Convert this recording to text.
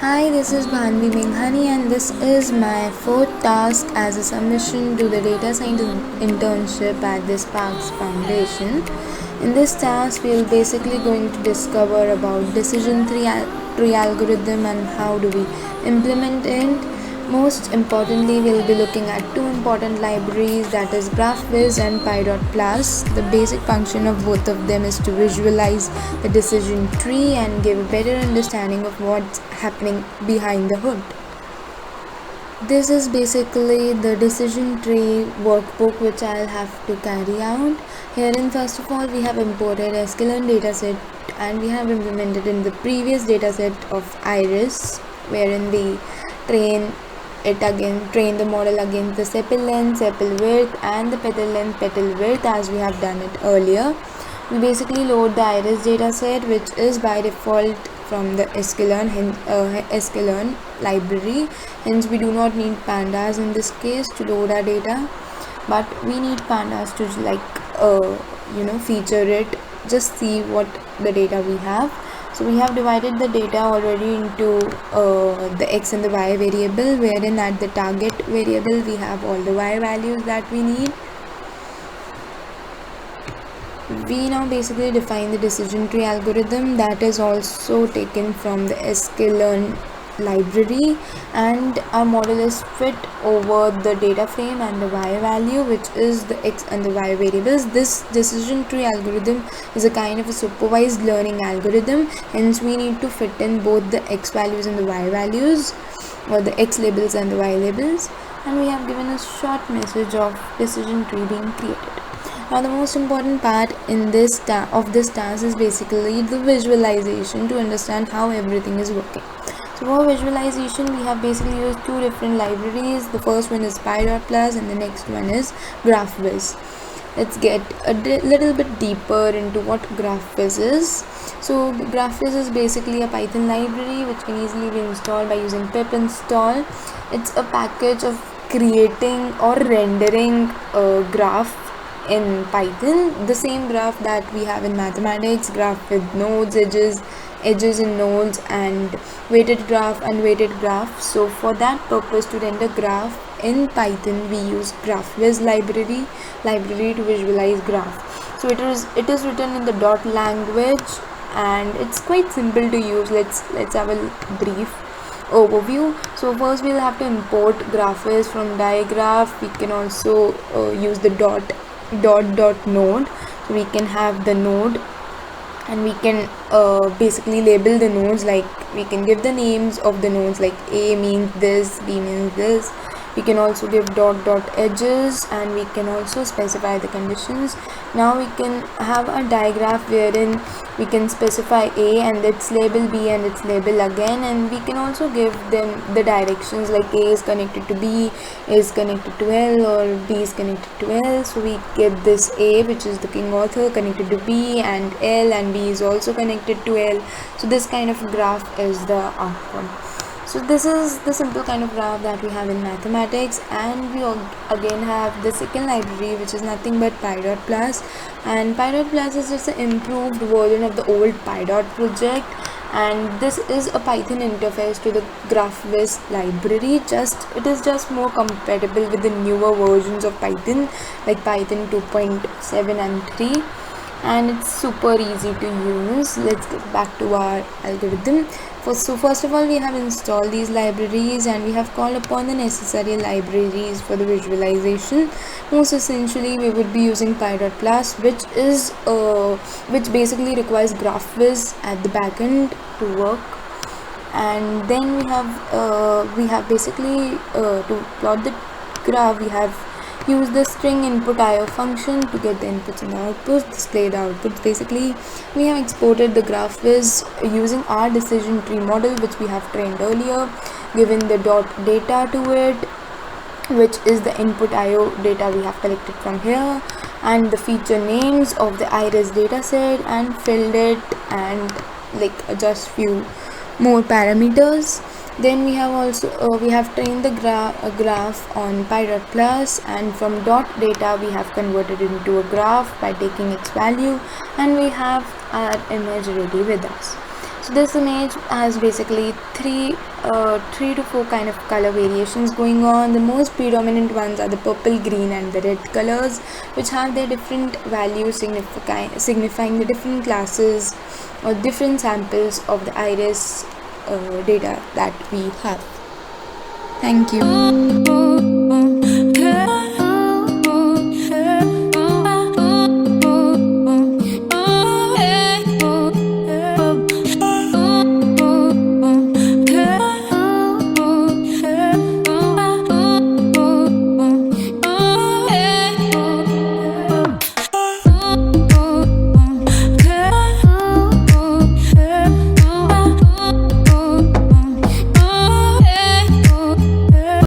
Hi, this is Bhanvi Menghani, and this is my fourth task as a submission to the data science internship at the Sparks Foundation. In this task, we will basically going to discover about tree algorithm and how do we implement it. Most importantly, we'll be looking at two important libraries, that is GraphViz and Py.Plus. The basic function of both of them is to visualize the decision tree and give a better understanding of what's happening behind the hood. This is basically the decision tree workbook which I'll have to carry out. Herein, first of all, we have imported sklearn dataset and we have implemented in the previous dataset of Iris, wherein we train the model against the sepal length, sepal width, and the petal length, petal width, as we have done it earlier. We basically load the Iris dataset, which is by default from the sklearn library. Hence, we do not need pandas in this case to load our data, but we need pandas to feature it, just see what the data we have. So we have divided the data already into the x and the y variable, wherein at the target variable we have all the y values that we need. We now basically define the decision tree algorithm that is also taken from the sklearn library, and our model is fit over the data frame and the y value, which is the x and the y variables. This decision tree algorithm is a kind of a supervised learning algorithm, hence we need to fit in both the x values and the y values, or the x labels and the y labels, and we have given a short message of decision tree being created. Now the most important part in this task is basically the visualization to understand how everything is working. So for visualization, we have basically used two different libraries. The first one is Py.Plus and the next one is GraphViz. Let's get a little bit deeper into what GraphViz is. So GraphViz is basically a Python library which can easily be installed by using pip install. It's a package of creating or rendering a graph in Python, the same graph that we have in mathematics, graph with nodes, edges and nodes, and weighted graph, unweighted graph. So for that purpose, to render graph in Python, we use GraphViz library to visualize graph. So it is written in the dot language and it's quite simple to use. Let's have a brief overview. So first we'll have to import GraphViz from digraph. We can also use the dot node, so we can have the node and we can basically label the nodes, like we can give the names of the nodes, like A means this, B means this. We can also give dot edges and we can also specify the conditions. Now we can have a digraph wherein we can specify A and its label, B and its label again, and we can also give them the directions, like A is connected to B, A is connected to L, or B is connected to L. So we get this A, which is the king author, connected to B, and L and B is also connected to L. So this kind of graph is the outcome. So this is the simple kind of graph that we have in mathematics, and we again have the second library, which is nothing but Py.Plus, and Py.Plus is just an improved version of the old PyDot project, and this is a Python interface to the GraphViz library. It is just more compatible with the newer versions of Python, like Python 2.7 and 3. And it's super easy to use. Let's get back to our algorithm. First of all, we have installed these libraries and we have called upon the necessary libraries for the visualization. Most essentially, we would be using Py.Plus, which basically requires GraphViz at the backend to work. And then we have basically to plot the graph, we have use the string input IO function to get the inputs and the outputs, display the outputs. Basically, we have exported the GraphViz using our decision tree model, which we have trained earlier, given the dot data to it, which is the input IO data we have collected from here, and the feature names of the Iris dataset, and filled it and just few more parameters. Then we have trained the graph on Py.Plus, and from dot data we have converted it into a graph by taking its value, and we have our image ready with us. So this image has basically three to four kind of color variations going on. The most predominant ones are the purple, green, and the red colors, which have their different values signifying the different classes or different samples of the iris data that we have. Thank you.